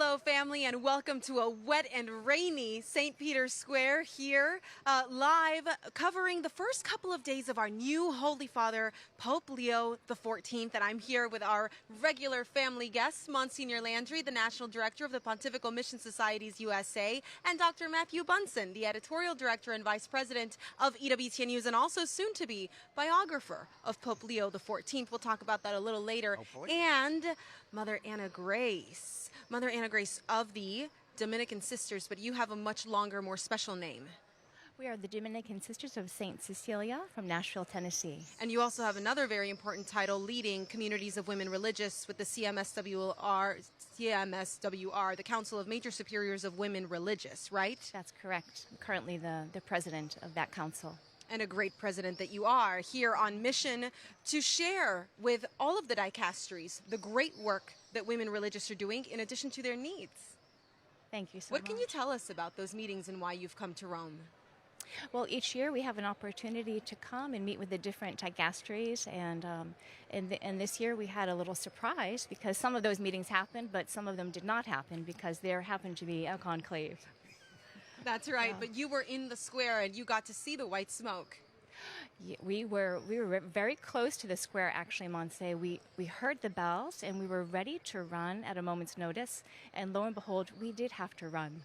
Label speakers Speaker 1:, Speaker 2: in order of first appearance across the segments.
Speaker 1: Hello, family, and welcome to a wet and rainy St. Peter's Square here, live, covering the first couple of days of our new Holy Father, Pope Leo XIV. And I'm here with our regular family guests, Monsignor Landry, the National Director of the Pontifical Mission Societies USA, and Dr. Matthew Bunson, the Editorial Director and Vice President of EWTN News, and also soon-to-be biographer of Pope Leo XIV. We'll talk about that a little later. And Mother Anna Grace. Mother Anna Grace of the Dominican Sisters, but you have a much longer, more special name.
Speaker 2: We are the Dominican Sisters of St. Cecilia from Nashville, Tennessee.
Speaker 1: And you also have another very important title, leading communities of women religious with the CMSWR, the Council of Major Superiors of Women Religious, right?
Speaker 2: That's correct. I'm currently the president of that council.
Speaker 1: And a great president that you are, here on mission to share with all of the dicasteries the great work that women religious are doing in addition to their needs.
Speaker 2: Thank you so
Speaker 1: much. What
Speaker 2: much.
Speaker 1: can you tell us about those meetings and why you've come to Rome?
Speaker 2: Well, each year we have an opportunity to come and meet with the different dicasteries, and this year we had a little surprise because some of those meetings happened, but some of them did not happen because there happened to be a conclave.
Speaker 1: That's right, but you were in the square and you got to see the white smoke.
Speaker 2: Yeah, we were very close to the square, actually, Monse. We heard the bells and we were ready to run at a moment's notice, and lo and behold, we did have to run.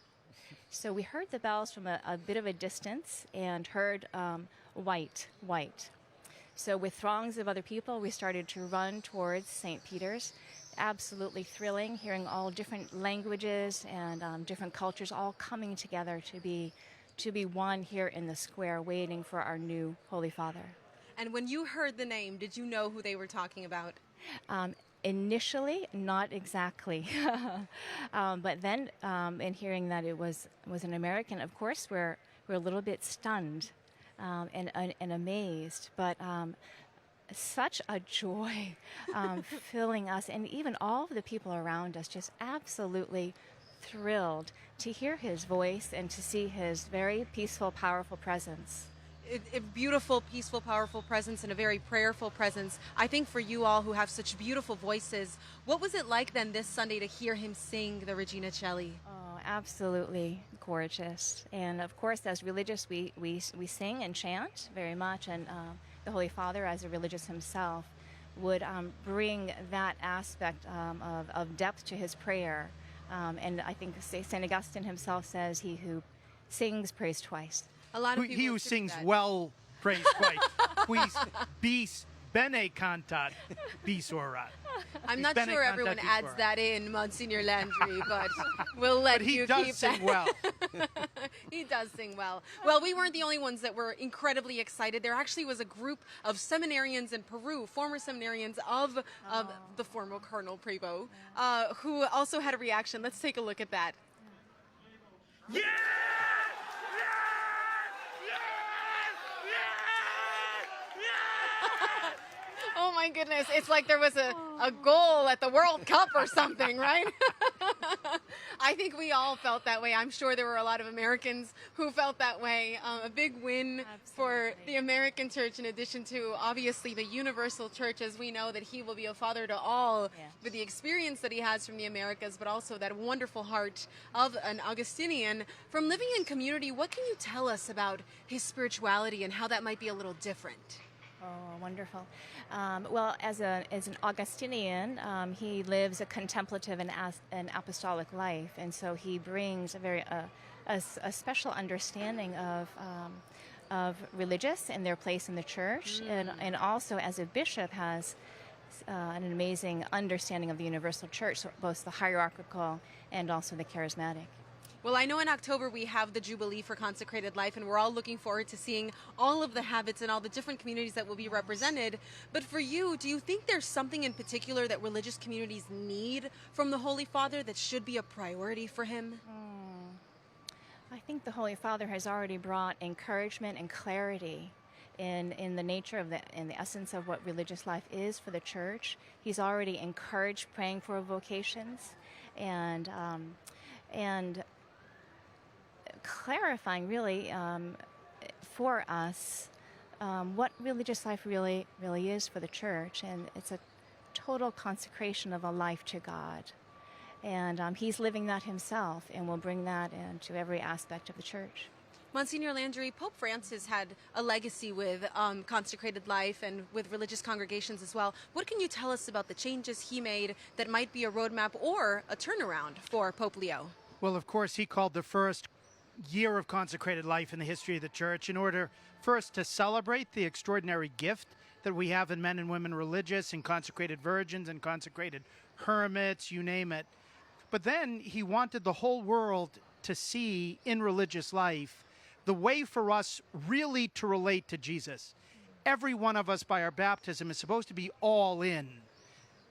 Speaker 2: So we heard the bells from a bit of a distance and heard white. So with throngs of other people, we started to run towards St. Peter's. Absolutely thrilling, hearing all different languages and different cultures all coming together to be one here in the square, waiting for our new Holy Father.
Speaker 1: And when you heard the name, did you know who they were talking about?
Speaker 2: Initially, not exactly, but then in hearing that it was an American, of course, we're a little bit stunned and amazed, but. Such a joy filling us, and even all of the people around us just absolutely thrilled to hear his voice and to see his very peaceful, powerful presence.
Speaker 1: A beautiful, peaceful, powerful presence and a very prayerful presence. I think for you all who have such beautiful voices, what was it like then this Sunday to hear him sing the Regina Coeli?
Speaker 2: Oh, absolutely gorgeous. And of course, as religious, we sing and chant very much, and the Holy Father, as a religious himself, would bring that aspect of depth to his prayer. And I think St. Augustine himself says, he who sings prays twice.
Speaker 1: A lot of people
Speaker 3: he who sings well prays twice. Quis bis bene cantat bis orat.
Speaker 1: I'm not sure everyone adds that in, Monsignor Landry, but we'll let you keep that.
Speaker 3: He does sing well.
Speaker 1: He does sing well. Well, we weren't the only ones that were incredibly excited. There actually was a group of seminarians in Peru, former seminarians of the former Cardinal Prevost, who also had a reaction. Let's take a look at that.
Speaker 3: Yeah!
Speaker 1: Oh my goodness, it's like there was a goal at the World Cup or something, right? I think we all felt that way. I'm sure there were a lot of Americans who felt that way. A big win for the American church, in addition to obviously the universal church, as we know that he will be a father to all with the experience that he has from the Americas, but also that wonderful heart of an Augustinian. From living in community, what can you tell us about his spirituality and how that might be a little different?
Speaker 2: Oh, wonderful. Well, as an Augustinian, he lives a contemplative and apostolic life, and so he brings a special understanding of religious and their place in the church, and also as a bishop has an amazing understanding of the universal church, so both the hierarchical and also the charismatic.
Speaker 1: Well, I know in October we have the Jubilee for Consecrated Life, and we're all looking forward to seeing all of the habits and all the different communities that will be represented. But for you, do you think there's something in particular that religious communities need from the Holy Father that should be a priority for him?
Speaker 2: I think the Holy Father has already brought encouragement and clarity in the nature of in the essence of what religious life is for the church. He's already encouraged praying for vocations and clarifying really for us what religious life really is for the church, and it's a total consecration of a life to God. And he's living that himself and will bring that into every aspect of the church.
Speaker 1: Monsignor Landry, Pope Francis had a legacy with consecrated life and with religious congregations as well. What can you tell us about the changes he made that might be a roadmap or a turnaround for Pope Leo?
Speaker 3: Well, of course, he called the first year of consecrated life in the history of the church in order first to celebrate the extraordinary gift that we have in men and women religious and consecrated virgins and consecrated hermits, you name it. But then he wanted the whole world to see in religious life the way for us really to relate to Jesus. Every one of us by our baptism is supposed to be all in.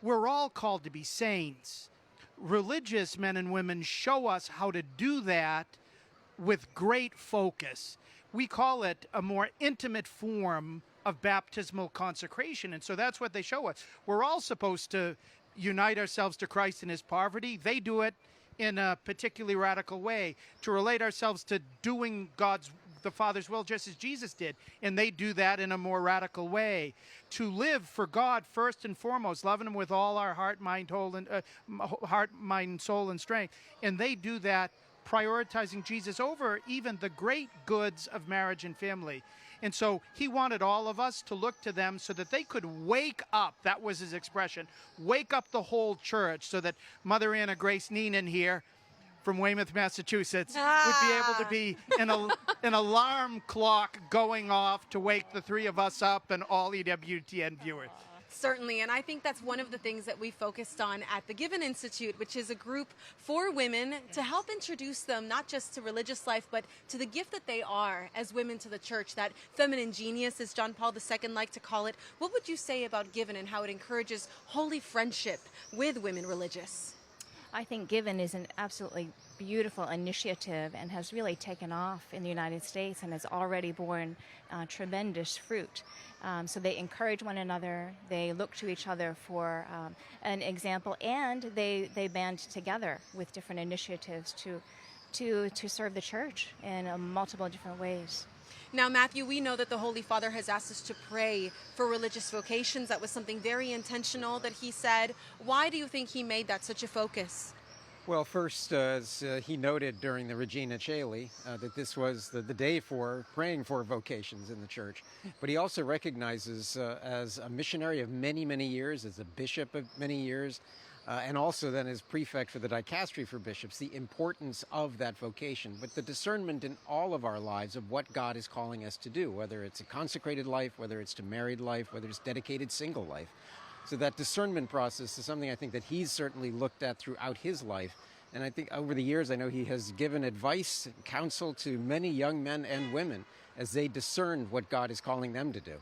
Speaker 3: We're all called to be saints. Religious men and women show us how to do that with great focus. We call it a more intimate form of baptismal consecration, and so that's what they show us. We're all supposed to unite ourselves to Christ in his poverty. They do it in a particularly radical way, to relate ourselves to doing the Father's will just as Jesus did, and they do that in a more radical way. To live for God first and foremost, loving him with all our heart, mind, soul, and strength, and they do that prioritizing Jesus over even the great goods of marriage and family. And so he wanted all of us to look to them so that they could wake up. That was his expression. Wake up the whole church so that Mother Anna Grace Neenan here from Weymouth, Massachusetts would be able to be an alarm clock going off to wake the three of us up and all EWTN viewers.
Speaker 1: Certainly, and I think that's one of the things that we focused on at the Given Institute, which is a group for women to help introduce them not just to religious life, but to the gift that they are as women to the church, that feminine genius, as John Paul II liked to call it. What would you say about Given and how it encourages holy friendship with women religious?
Speaker 2: I think Given is an absolutely beautiful initiative and has really taken off in the United States and has already borne tremendous fruit. So they encourage one another, they look to each other for an example, and they band together with different initiatives to serve the church in multiple different ways.
Speaker 1: Now, Matthew, we know that the Holy Father has asked us to pray for religious vocations. That was something very intentional that he said. Why do you think he made that such a focus?
Speaker 4: Well, first, as he noted during the Regina Caeli, that this was the day for praying for vocations in the church. But he also recognizes as a missionary of many, many years, as a bishop of many years, and also then as prefect for the dicastery for bishops, the importance of that vocation, but the discernment in all of our lives of what God is calling us to do, whether it's a consecrated life, whether it's to married life, whether it's dedicated single life. So that discernment process is something I think that he's certainly looked at throughout his life. And I think over the years, I know he has given advice and counsel to many young men and women as they discern what God is calling them to do.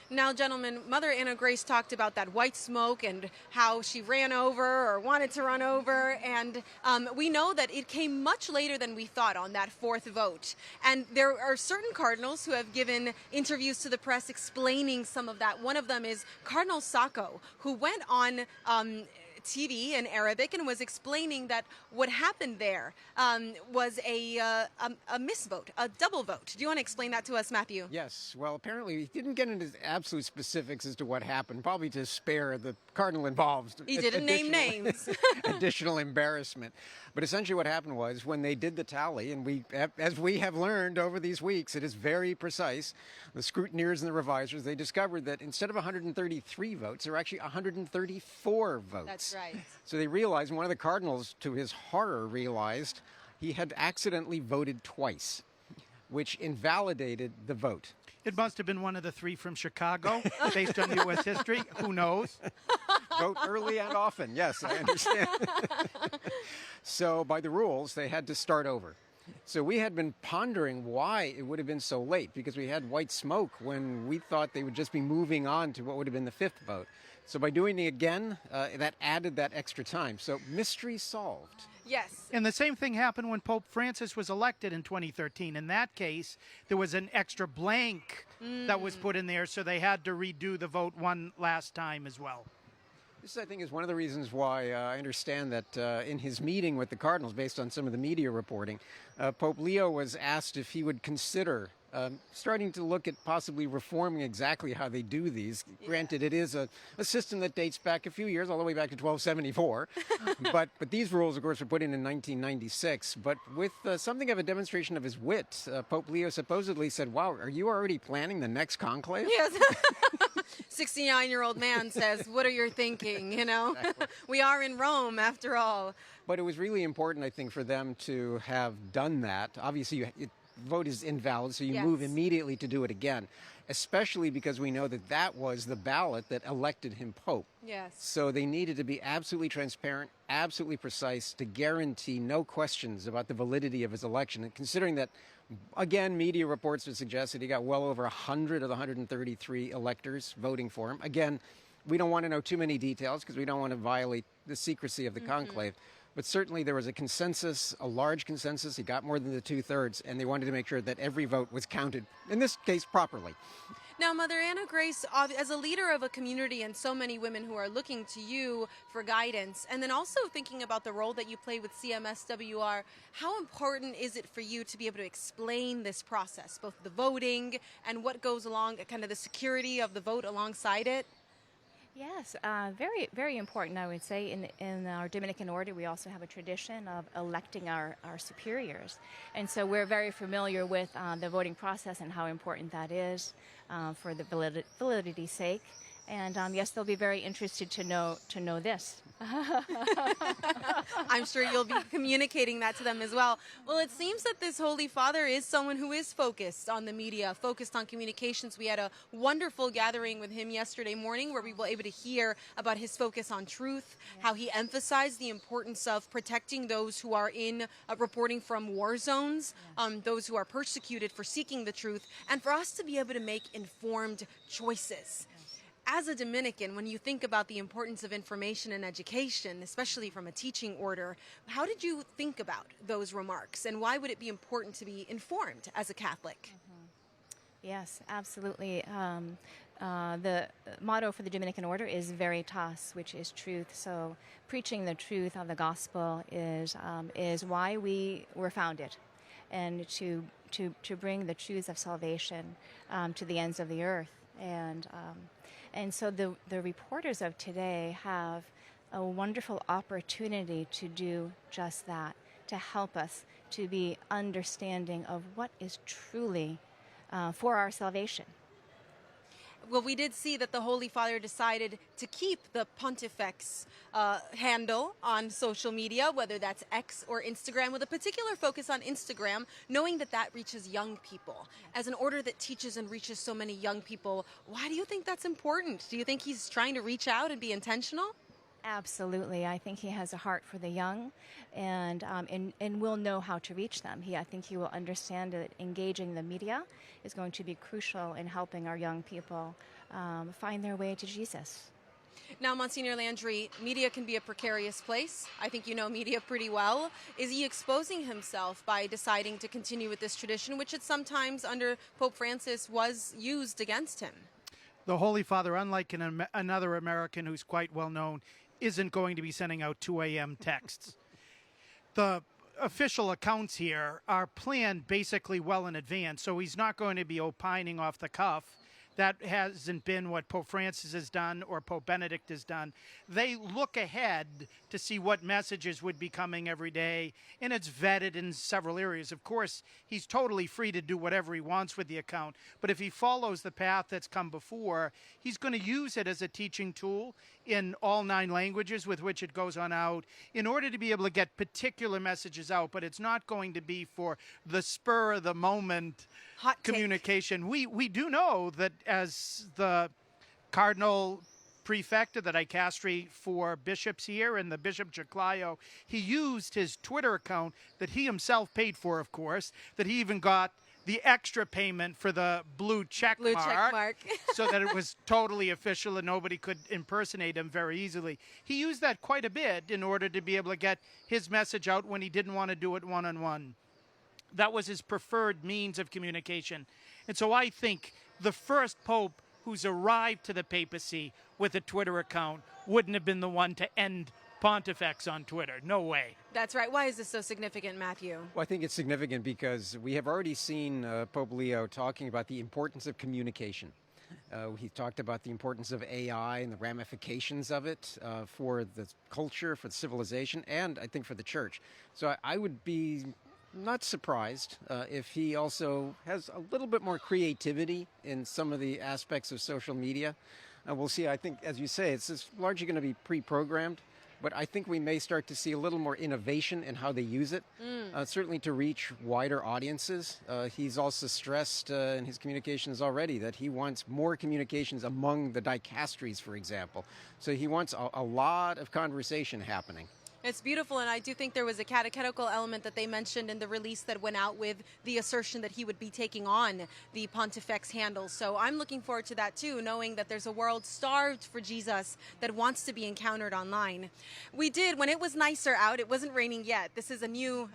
Speaker 1: Now, gentlemen, Mother Anna Grace talked about that white smoke and how she ran over or wanted to run over. And we know that it came much later than we thought on that fourth vote. And there are certain cardinals who have given interviews to the press explaining some of that. One of them is Cardinal Sacco, who went on TV in Arabic and was explaining that what happened there was a misvote, a double vote. Do you want to explain that to us, Matthew?
Speaker 4: Yes. Well, apparently he didn't get into absolute specifics as to what happened, probably to spare the cardinal involved.
Speaker 1: He didn't name names.
Speaker 4: Additional embarrassment. But essentially what happened was when they did the tally, and as we have learned over these weeks, it is very precise. The scrutineers and the revisers, they discovered that instead of 133 votes, there were actually 134 votes.
Speaker 1: That's right.
Speaker 4: So they realized, and one of the cardinals, to his horror, realized he had accidentally voted twice, which invalidated the vote.
Speaker 3: It must have been one of the three from Chicago, based on U.S. history. Who knows?
Speaker 4: Vote early and often. Yes, I understand. So by the rules, they had to start over. So we had been pondering why it would have been so late, because we had white smoke when we thought they would just be moving on to what would have been the fifth vote. So by doing it again, that added that extra time. So mystery solved.
Speaker 1: Yes.
Speaker 3: And the same thing happened when Pope Francis was elected in 2013. In that case, there was an extra blank that was put in there, so they had to redo the vote one last time as well.
Speaker 4: This, I think, is one of the reasons why I understand that in his meeting with the cardinals, based on some of the media reporting, Pope Leo was asked if he would consider starting to look at possibly reforming exactly how they do these. Granted, it is a system that dates back a few years, all the way back to 1274. but these rules, of course, were put in 1996. But with something of a demonstration of his wit, Pope Leo supposedly said, "Wow, are you already planning the next conclave?"
Speaker 1: Yes. 69-year-old man says, "What are you thinking?" You know,
Speaker 4: Exactly.
Speaker 1: We are in Rome after all.
Speaker 4: But it was really important, I think, for them to have done that. Obviously, vote is invalid, so you move
Speaker 1: Yes.
Speaker 4: immediately to do it again, especially because we know that that was the ballot that elected him Pope.
Speaker 1: Yes.
Speaker 4: So they needed to be absolutely transparent, absolutely precise to guarantee no questions about the validity of his election. And considering that, again, media reports would suggest that he got well over 100 of the 133 electors voting for him. Again, we don't want to know too many details because we don't want to violate the secrecy of the conclave. But certainly there was a consensus, a large consensus. He got more than the 2/3, and they wanted to make sure that every vote was counted, in this case, properly.
Speaker 1: Now, Mother Anna Grace, as a leader of a community and so many women who are looking to you for guidance, and then also thinking about the role that you play with CMSWR, how important is it for you to be able to explain this process, both the voting and what goes along, kind of the security of the vote alongside it?
Speaker 2: Yes, very, very important, I would say. In our Dominican order, we also have a tradition of electing our superiors. And so we're very familiar with the voting process and how important that is for the validity's sake. And yes, they'll be very interested to know this.
Speaker 1: I'm sure you'll be communicating that to them as well. Well, it seems that this Holy Father is someone who is focused on the media, focused on communications. We had a wonderful gathering with him yesterday morning where we were able to hear about his focus on truth, how he emphasized the importance of protecting those who are in reporting from war zones, those who are persecuted for seeking the truth, and for us to be able to make informed choices. As a Dominican, when you think about the importance of information and education, especially from a teaching order, how did you think about those remarks, and why would it be important to be informed as a Catholic?
Speaker 2: Yes, absolutely. The motto for the Dominican order is Veritas, which is truth. So preaching the truth of the gospel is why we were founded, and to bring the truths of salvation to the ends of the earth. And so the reporters of today have a wonderful opportunity to do just that, to help us to be understanding of what is truly for our salvation.
Speaker 1: Well, we did see that the Holy Father decided to keep the Pontifex handle on social media, whether that's X or Instagram, with a particular focus on Instagram, knowing that that reaches young people. As an order that teaches and reaches so many young people, why do you think that's important? Do you think he's trying to reach out and be intentional?
Speaker 2: Absolutely. I think he has a heart for the young, and will know how to reach them. I think he will understand that engaging the media is going to be crucial in helping our young people find their way to Jesus.
Speaker 1: Now, Monsignor Landry, media can be a precarious place. I think you know media pretty well. Is he exposing himself by deciding to continue with this tradition, which at sometimes under Pope Francis was used against him?
Speaker 3: The Holy Father, unlike another American who's quite well known, isn't going to be sending out 2 a.m. texts. The official accounts here are planned basically well in advance, so he's not going to be opining off the cuff. That hasn't been what Pope Francis has done or Pope Benedict has done. They look ahead to see what messages would be coming every day, and it's vetted in several areas. Of course, he's totally free to do whatever he wants with the account, but if he follows the path that's come before, he's going to use it as a teaching tool in all 9 languages with which it goes on out in order to be able to get particular messages out, but it's not going to be for the spur of the moment
Speaker 1: Hot take.
Speaker 3: communication. We do know that as the Cardinal Prefect of the Dicastery for bishops here and the Bishop Chiclayo, he used his Twitter account that he himself paid for, of course, that he even got the extra payment for the blue check mark so that it was totally official and nobody could impersonate him very easily. He used that quite a bit in order to be able to get his message out when he didn't want to do it one-on-one. That was his preferred means of communication. And so I think the first pope who's arrived to the papacy with a Twitter account wouldn't have been the one to end pontifex on Twitter. No way.
Speaker 1: That's right. Why is this so significant, Matthew?
Speaker 4: Well, I think it's significant because we have already seen Pope Leo talking about the importance of communication. He talked about the importance of AI and the ramifications of it for the culture, for the civilization, and I think for the church. So I would be not surprised if he also has a little bit more creativity in some of the aspects of social media. We'll see. I think, as you say, it's largely going to be pre-programmed. But I think we may start to see a little more innovation in how they use it, certainly to reach wider audiences. He's also stressed in his communications already that he wants more communications among the dicasteries, for example. So he wants a lot of conversation happening.
Speaker 1: It's beautiful, and I do think there was a catechetical element that they mentioned in the release that went out with the assertion that he would be taking on the Pontifex handle. So I'm looking forward to that too, knowing that there's a world starved for Jesus that wants to be encountered online. We did, when it was nicer out, it wasn't raining yet. This is a new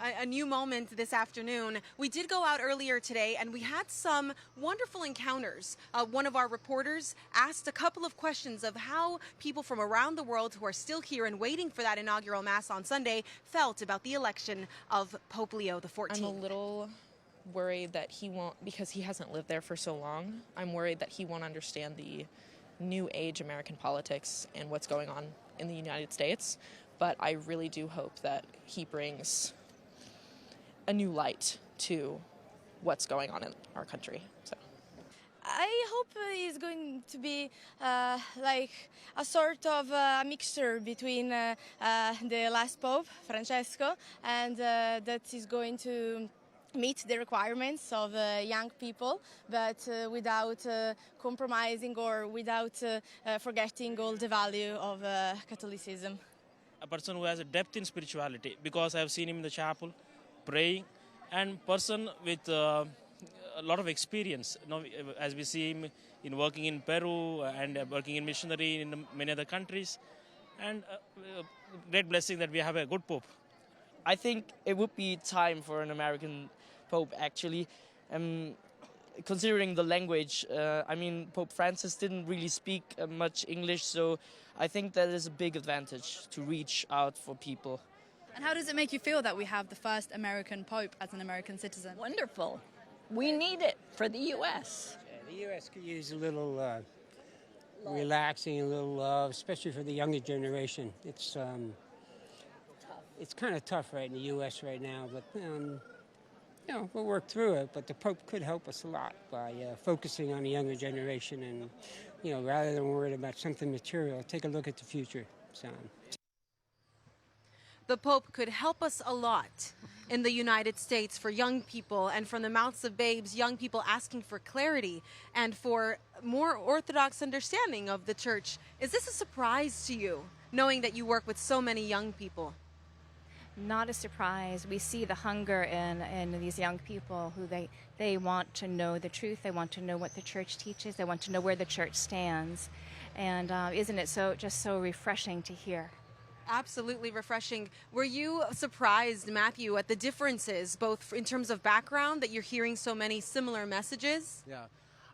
Speaker 1: moment this afternoon. We did go out earlier today, and we had some wonderful encounters. One of our reporters asked a couple of questions of how people from around the world who are still here and waiting for that inaugural Mass on Sunday felt about the election of Pope Leo XIV.
Speaker 5: I'm a little worried that he won't, because he hasn't lived there for so long, I'm worried that he won't understand the new age American politics and what's going on in the United States. But I really do hope that he brings a new light to what's going on in our country. So
Speaker 6: I hope it's going to be like a sort of mixture between the last Pope, Francesco, and that is going to meet the requirements of young people, but without compromising or without forgetting all the value of Catholicism.
Speaker 7: A person who has a depth in spirituality, because I have seen him in the chapel praying, and person with a lot of experience, you know, as we see him in working in Peru and working in missionary in many other countries, and great blessing that we have a good Pope.
Speaker 8: I think it would be time for an American Pope, actually. Considering the language, I mean, Pope Francis didn't really speak much English, so I think that is a big advantage to reach out for people.
Speaker 9: And how does it make you feel that we have the first American Pope as an American citizen?
Speaker 10: Wonderful. We need it for the U.S.
Speaker 11: Yeah, the U.S. could use a little relaxing, a little love, especially for the younger generation. It's kind of tough right in the U.S. right now, but you know, we'll work through it. But the Pope could help us a lot by focusing on the younger generation, and you know, rather than worried about something material, take a look at the future. So.
Speaker 1: The Pope could help us a lot in the United States for young people, and from the mouths of babes, young people asking for clarity and for more orthodox understanding of the church. Is this a surprise to you, knowing that you work with so many young people?
Speaker 2: Not a surprise. We see the hunger in these young people who they want to know the truth. They want to know what the church teaches. They want to know where the church stands. And isn't it just so refreshing to hear?
Speaker 1: Absolutely refreshing. Were you surprised, Matthew, at the differences, both in terms of background, that you're hearing so many similar messages?
Speaker 4: Yeah,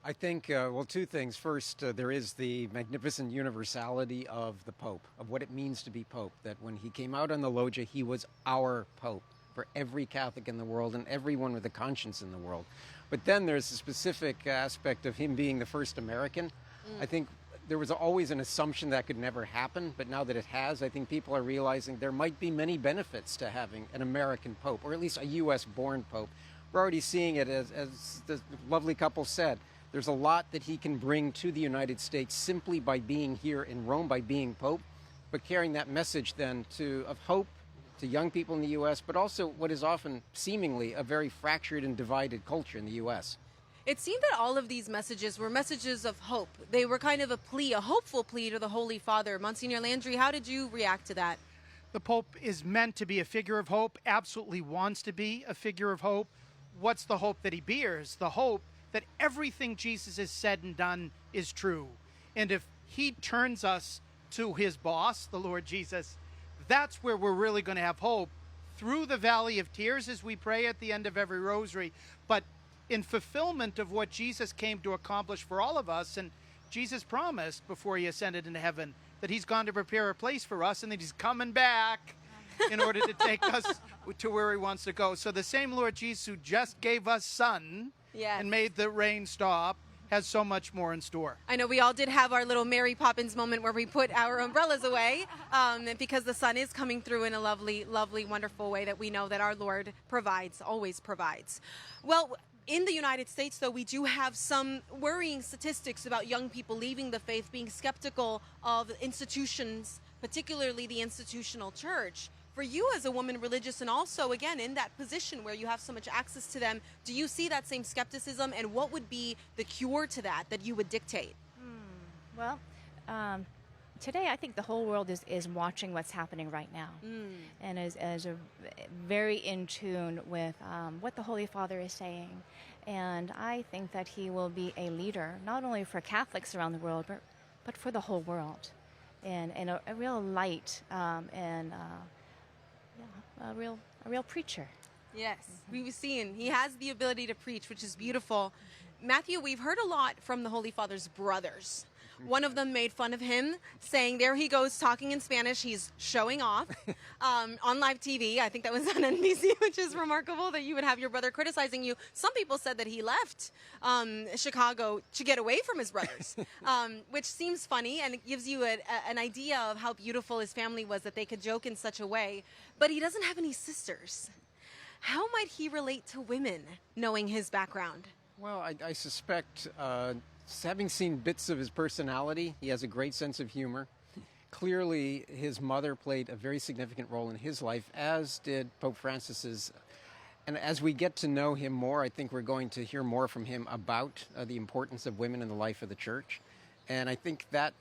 Speaker 4: I think, well, two things. First, there is the magnificent universality of the Pope, of what it means to be Pope, that when he came out on the loggia, he was our Pope for every Catholic in the world and everyone with a conscience in the world. But then there's a specific aspect of him being the first American. I think there was always an assumption that could never happen, but now that it has, I think people are realizing there might be many benefits to having an American Pope, or at least a U.S.-born Pope. We're already seeing it, as the lovely couple said. There's a lot that he can bring to the United States simply by being here in Rome, by being Pope, but carrying that message then of hope to young people in the U.S., but also what is often seemingly a very fractured and divided culture in the U.S.
Speaker 1: It seemed that all of these messages were messages of hope. They were kind of a plea, a hopeful plea to the Holy Father. Monsignor Landry, how did you react to that?
Speaker 3: The Pope is meant to be a figure of hope, absolutely wants to be a figure of hope. What's the hope that he bears? The hope that everything Jesus has said and done is true. And if he turns us to his boss, the Lord Jesus, that's where we're really going to have hope, through the valley of tears as we pray at the end of every rosary, but in fulfillment of what Jesus came to accomplish for all of us. And Jesus promised before he ascended into heaven that he's gone to prepare a place for us and that he's coming back in order to take us to where he wants to go. So the same Lord Jesus who just gave us sun and made the rain stop has so much more in store.
Speaker 1: I know we all did have our little Mary Poppins moment where we put our umbrellas away because the sun is coming through in a lovely, lovely, wonderful way that we know that our Lord provides, always provides. Well, in the United States, though, we do have some worrying statistics about young people leaving the faith, being skeptical of institutions, particularly the institutional church. For you as a woman religious and also, again, in that position where you have so much access to them, do you see that same skepticism, and what would be the cure to that you would dictate?
Speaker 2: Well, today I think the whole world is watching what's happening right now and is very in tune with what the Holy Father is saying. And I think that he will be a leader, not only for Catholics around the world, but for the whole world. And a real light and a real preacher.
Speaker 1: Yes, we've seen he has the ability to preach, which is beautiful. Matthew, we've heard a lot from the Holy Father's brothers. One of them made fun of him, saying there he goes talking in Spanish. He's showing off on live TV. I think that was on NBC, which is remarkable that you would have your brother criticizing you. Some people said that he left Chicago to get away from his brothers, which seems funny, and it gives you an idea of how beautiful his family was, that they could joke in such a way. But he doesn't have any sisters. How might he relate to women, knowing his background?
Speaker 4: Well, I suspect, having seen bits of his personality, he has a great sense of humor. Clearly, his mother played a very significant role in his life, as did Pope Francis's. And as we get to know him more, I think we're going to hear more from him about the importance of women in the life of the Church. And I think that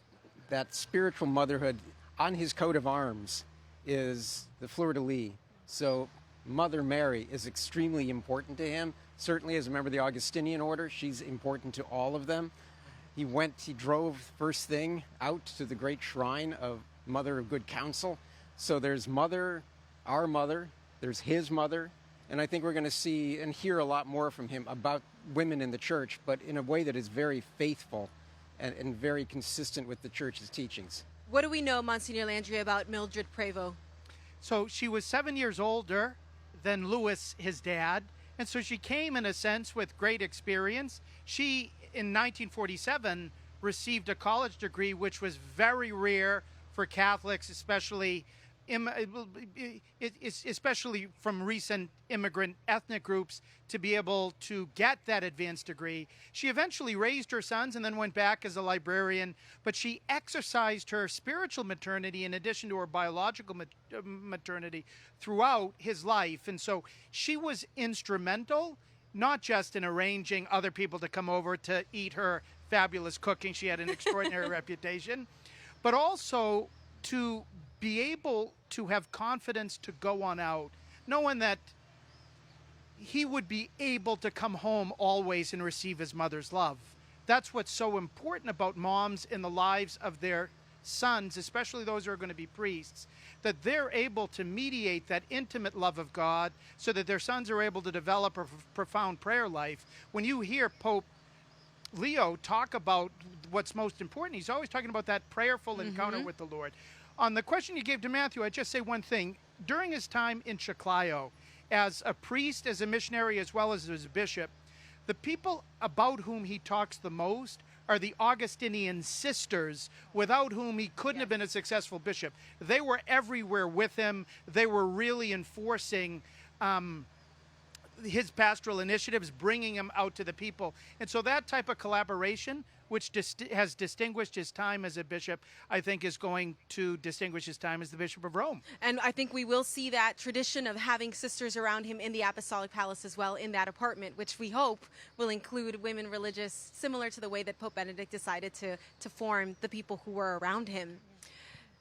Speaker 4: spiritual motherhood on his coat of arms is the fleur-de-lis. So Mother Mary is extremely important to him. Certainly as a member of the Augustinian order, she's important to all of them. He drove first thing out to the great shrine of Mother of Good Counsel. So there's Mother, our mother, there's his mother, and I think we're going to see and hear a lot more from him about women in the Church, but in a way that is very faithful and very consistent with the Church's teachings.
Speaker 1: What do we know, Monsignor Landry, about Mildred Prevost?
Speaker 3: So she was 7 years older than Louis, his dad, and so she came, in a sense, with great experience. She, in 1947, received a college degree, which was very rare for Catholics, especially from recent immigrant ethnic groups, to be able to get that advanced degree. She eventually raised her sons and then went back as a librarian, but she exercised her spiritual maternity in addition to her biological maternity throughout his life. And so she was instrumental, not just in arranging other people to come over to eat her fabulous cooking. She had an extraordinary reputation, but also to be able to have confidence to go on out, knowing that he would be able to come home always and receive his mother's love. That's what's so important about moms in the lives of their sons, especially those who are going to be priests, that they're able to mediate that intimate love of God so that their sons are able to develop a profound prayer life. When you hear Pope Leo talk about what's most important, he's always talking about that prayerful encounter with the Lord. On the question you gave to Matthew, I'd just say one thing. During his time in Chiclayo, as a priest, as a missionary, as well as a bishop, the people about whom he talks the most are the Augustinian sisters, without whom he couldn't have been a successful bishop. They were everywhere with him. They were really enforcing his pastoral initiatives, bringing him out to the people. And so that type of collaboration, which has distinguished his time as a bishop, I think is going to distinguish his time as the Bishop of Rome.
Speaker 1: And I think we will see that tradition of having sisters around him in the Apostolic Palace as well, in that apartment, which we hope will include women religious, similar to the way that Pope Benedict decided to form the people who were around him.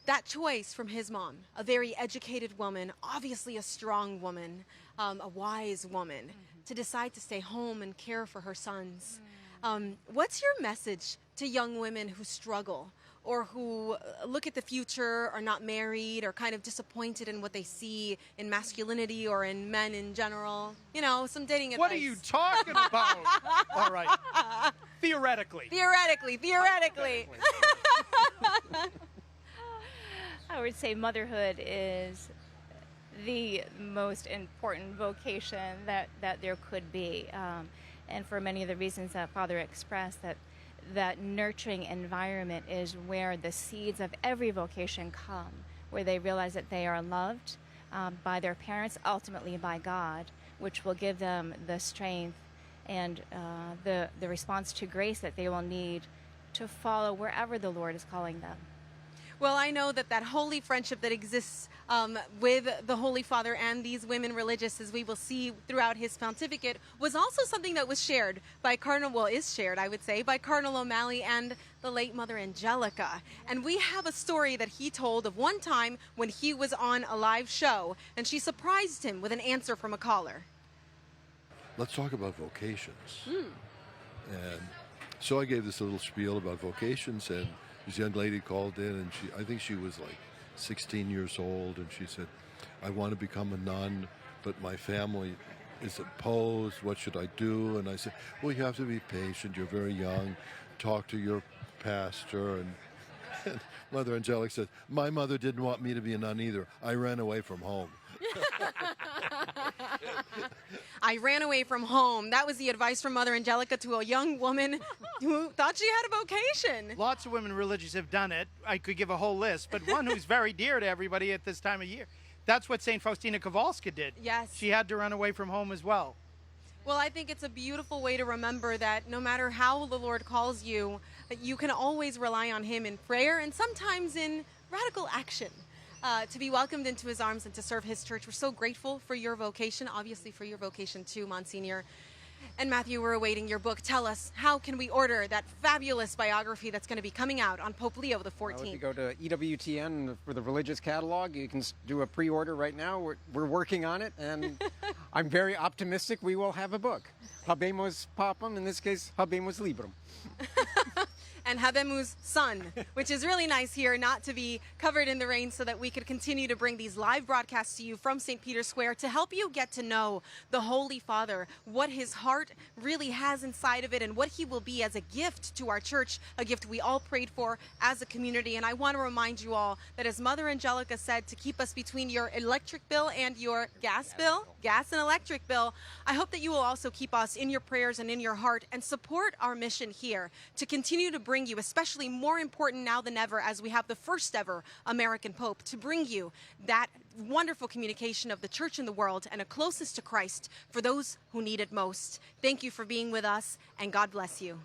Speaker 1: That choice from his mom, a very educated woman, obviously a strong woman, a wise woman, to decide to stay home and care for her sons. What's your message to young women who struggle or who look at the future, are not married, or kind of disappointed in what they see in masculinity or in men in general? You know, some dating advice.
Speaker 3: What are you talking about? All right. Theoretically.
Speaker 2: I would say motherhood is the most important vocation that there could be. And for many of the reasons that Father expressed, that nurturing environment is where the seeds of every vocation come, where they realize that they are loved by their parents, ultimately by God, which will give them the strength and the response to grace that they will need to follow wherever the Lord is calling them.
Speaker 1: Well, I know that holy friendship that exists with the Holy Father and these women religious, as we will see throughout his pontificate, was also something that was shared by is shared, I would say, by Cardinal O'Malley and the late Mother Angelica. And we have a story that he told of one time when he was on a live show, and she surprised him with an answer from a caller.
Speaker 12: Let's talk about vocations. And so I gave this little spiel about vocations, and this young lady called in, and I think she was like 16 years old, and she said, I want to become a nun, but my family is opposed. What should I do? And I said, well, you have to be patient. You're very young. Talk to your pastor. And Mother Angelica said, my mother didn't want me to be a nun either. I ran away from home.
Speaker 1: I ran away from home. That was the advice from Mother Angelica to a young woman who thought she had a vocation.
Speaker 3: Lots of women religious have done it. I could give a whole list, but one who's very dear to everybody at this time of year. That's what St. Faustina Kowalska did.
Speaker 1: Yes.
Speaker 3: She had to run away from home as well.
Speaker 1: Well, I think it's a beautiful way to remember that no matter how the Lord calls you, that you can always rely on him in prayer and sometimes in radical action. To be welcomed into his arms and to serve his church. We're so grateful for your vocation, obviously for your vocation too, Monsignor. And Matthew, we're awaiting your book. Tell us, how can we order that fabulous biography that's going to be coming out on Pope Leo the 14th?
Speaker 4: If you go to EWTN for the religious catalog, you can do a pre-order right now. We're working on it, and I'm very optimistic we will have a book. Habemus Papam, in this case, Habemus Librum.
Speaker 1: And Habemus Sun, which is really nice here not to be covered in the rain so that we could continue to bring these live broadcasts to you from St. Peter's Square to help you get to know the Holy Father, what his heart really has inside of it and what he will be as a gift to our church, a gift we all prayed for as a community. And I want to remind you all that as Mother Angelica said, to keep us between your electric bill and your gas and electric bill, I hope that you will also keep us in your prayers and in your heart and support our mission here to continue to bring you, especially more important now than ever as we have the first ever American Pope, to bring you that wonderful communication of the church in the world and a closeness to Christ for those who need it most. Thank you for being with us, and God bless you.